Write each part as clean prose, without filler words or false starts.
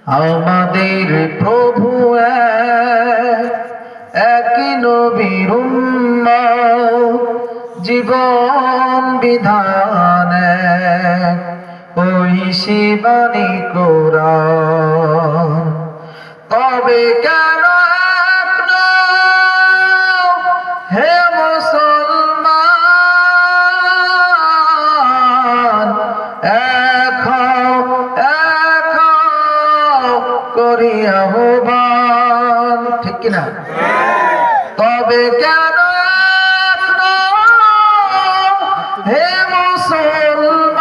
আমাদের প্রভু একই নবীর উম্মত, জীবন বিধান ওই শিবানী কোরআন। তবে কেন হে মুসলমান করি আহ্বান, ঠিক কিনা? তবে কেন হে মুসলমান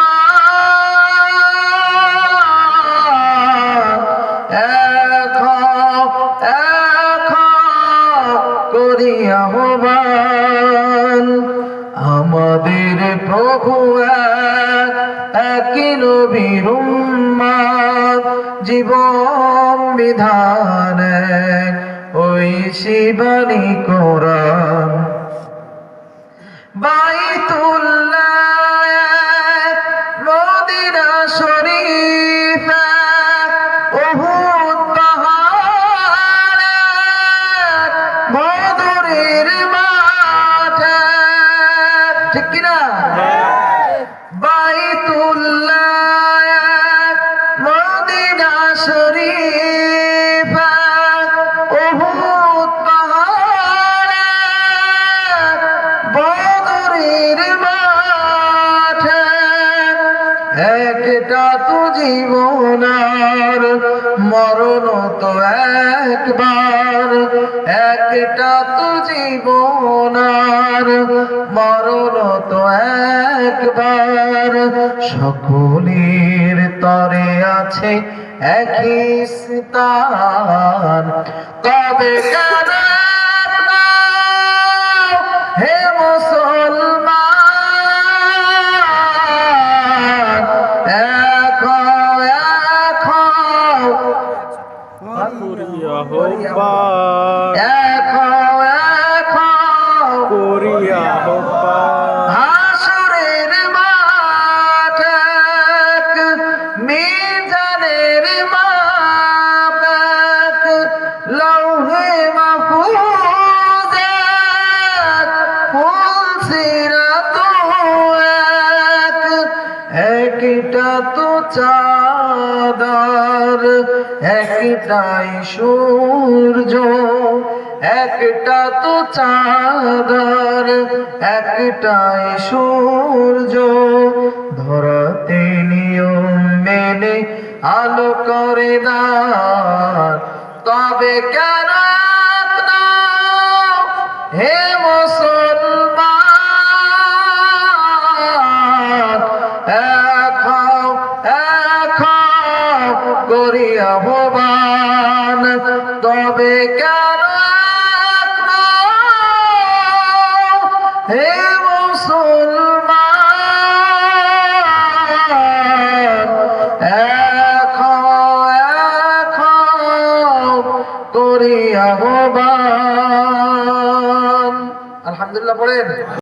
করি আহ্বান। আমাদের প্রভু একই নবীর উম্মত, জীবন বিধান ওই শিবানী কোরআন। বাইতুল্লাহ মদিনা শরীফ উহুদ পাহাড় বদরের মাঠ, ঠিক কিনা? বাইতুল্লাহ মদিনা শরীফ উহুদ পাহাড় বদরের মাঠ। একটা তো জীবন আর মরণ তো একবার, একটা তো জীবন আর মরণ তো একবার। সকলের তরে আছে একই স্থান। তবে কেন হে মুসলমান হাসরের মাঠ মিজানের মাপ লৌহে মাহফুজ ফুলসিরাত একটা তো চাঁদার একটাই সূর্য, একটা তো চাঁদার একটাই সূর্য। ধরাতে নিয়ম মেনে আলো করে দান। তবে কেন হে মুসলমান করি আহ্বান। তবে কেন হে মুসলমান করি আহ্বান। আলহামদুলিল্লাহ পড়েন।